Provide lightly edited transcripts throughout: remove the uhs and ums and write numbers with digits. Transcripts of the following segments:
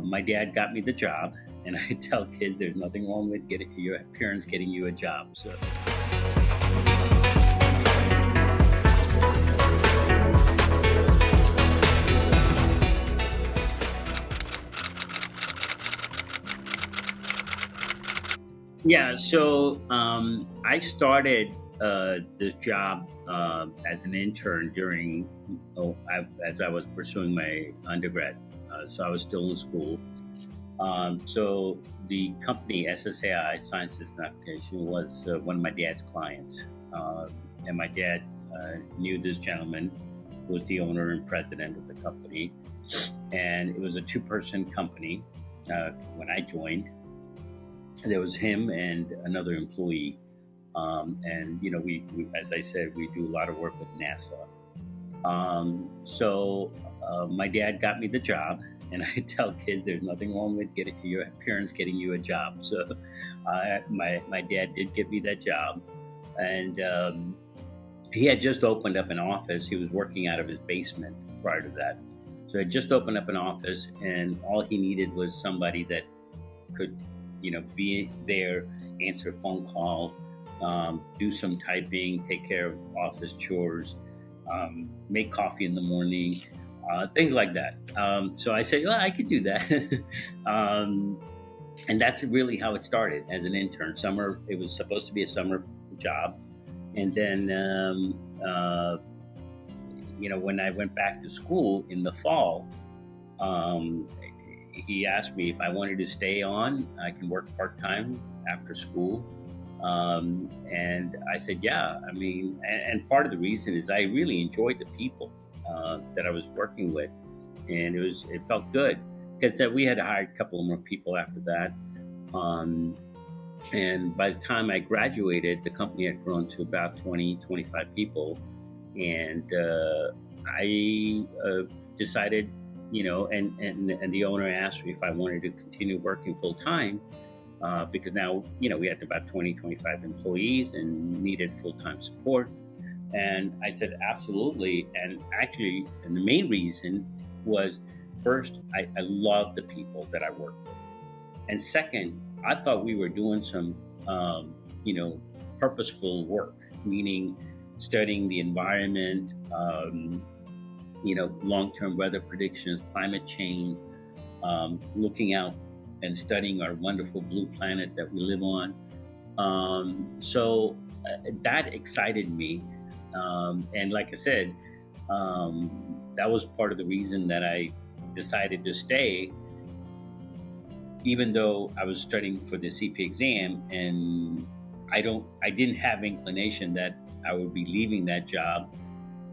my dad got me the job, and I tell kids there's nothing wrong with getting your parents getting you a job. So yeah, so I started this job as an intern as I was pursuing my undergrad. So I was still in school. So the company SSAI, Science System Application, was one of my dad's clients, and my dad knew this gentleman who was the owner and president of the company, and it was a two-person company when I joined. There was him and another employee, and we, as I said, we do a lot of work with NASA. So my dad got me the job, and I tell kids there's nothing wrong with getting your parents getting you a job. So my dad did give me that job, and he had just opened up an office. He was working out of his basement prior to that, so he had just opened up an office, and all he needed was somebody that could, be there, answer a phone call, do some typing, take care of office chores, make coffee in the morning, things like that. So I said, well, I could do that. And that's really how it started as an intern. It was supposed to be a summer job. And then, when I went back to school in the fall, he asked me if I wanted to stay on. I can work part-time after school. And I said, yeah. I mean, and part of the reason is I really enjoyed the people that I was working with, and it felt good because we had hired a couple more people after that. And by the time I graduated, the company had grown to about 20, 25 people, and I decided, and the owner asked me if I wanted to continue working full time. Because now, we had about 20, 25 employees and needed full-time support. And I said, absolutely. And actually, and the main reason was, first, I love the people that I work with. And second, I thought we were doing some, purposeful work, meaning studying the environment, long-term weather predictions, climate change, looking out and studying our wonderful blue planet that we live on. So that excited me. And like I said, that was part of the reason that I decided to stay, even though I was studying for the CP exam, and I didn't have inclination that I would be leaving that job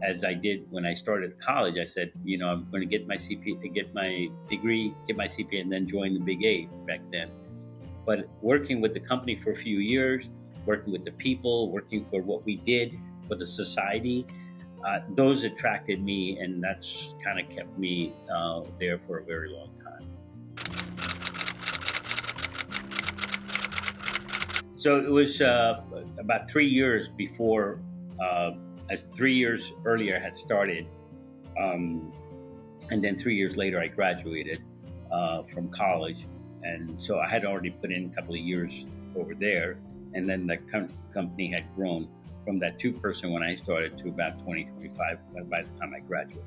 as I did when I started college. I said, I'm going to get my CPA, get my degree, get my CPA, and then join the Big A back then. But working with the company for a few years, working with the people, working for what we did for the society, those attracted me, and that's kind of kept me there for a very long time. So it was about 3 years before, 3 years earlier I had started, and then 3 years later I graduated from college, and so I had already put in a couple of years over there, and then the company had grown from that two-person when I started to about 20, 25 by the time I graduated.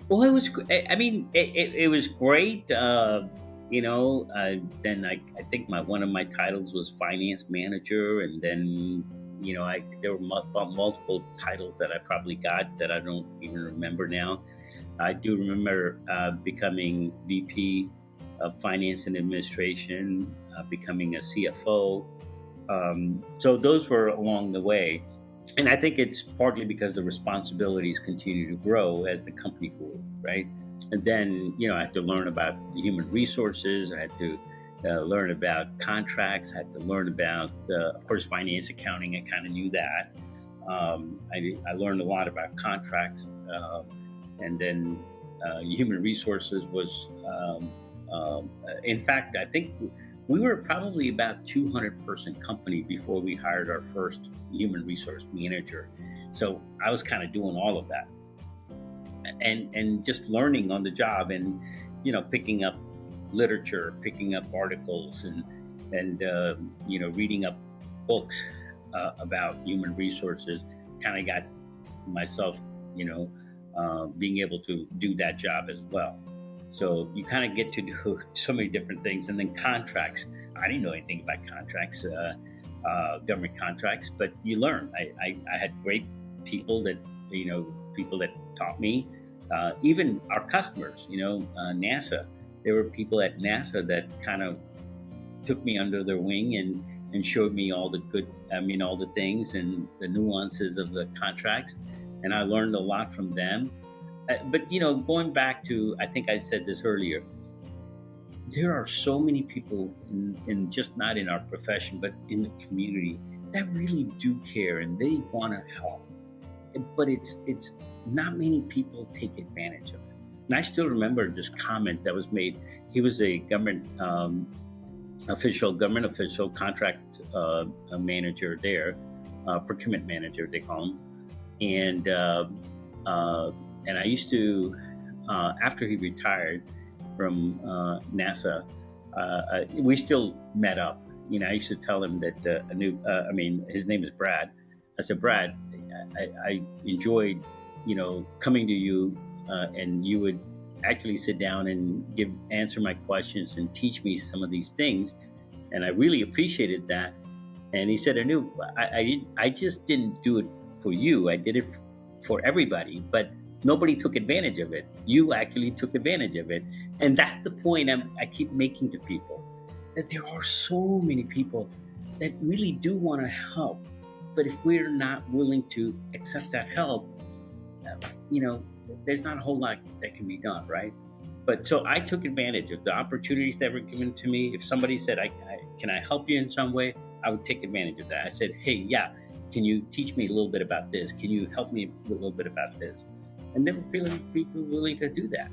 Well, it was. I mean, it was great. Then I think one of my titles was finance manager, and then there were multiple titles that I probably got that I don't even remember now. I do remember becoming VP of Finance and Administration, becoming a CFO. So those were along the way. And I think it's partly because the responsibilities continue to grow as the company grew, right? And then, I had to learn about human resources. I had to learn about contracts. I had to learn about, of course, finance, accounting. I kind of knew that. I learned a lot about contracts. And then human resources was, in fact, I think we were probably about 200-person company before we hired our first human resource manager. So I was kind of doing all of that. and just learning on the job, and picking up literature, picking up articles, and reading up books about human resources. Kind of got myself, being able to do that job as well. So you kind of get to do so many different things, and then contracts. I didn't know anything about contracts, government contracts, but you learn. I had great people that taught me. Even our customers, NASA. There were people at NASA that kind of took me under their wing and showed me all the good, all the things and the nuances of the contracts. And I learned a lot from them. But, going back to, I think I said this earlier, there are so many people in just not in our profession, but in the community that really do care and they want to help. But it's not many people take advantage of it. And I still remember this comment that was made. He was a government official, contract manager there, procurement manager they call him, and I used to, after he retired from NASA, we still met up. I used to tell him that his name is Brad. I said, Brad, I enjoyed, coming to you, and you would actually sit down and answer my questions and teach me some of these things, and I really appreciated that. And he said, I just didn't do it for you. I did it for everybody, but nobody took advantage of it. You actually took advantage of it, and that's the point I keep making to people, that there are so many people that really do want to help, but if we're not willing to accept that help, there's not a whole lot that can be done, right? But so I took advantage of the opportunities that were given to me. If somebody said, can I help you in some way? I would take advantage of that. I said, hey, yeah, can you teach me a little bit about this? Can you help me a little bit about this? And there were people willing to do that.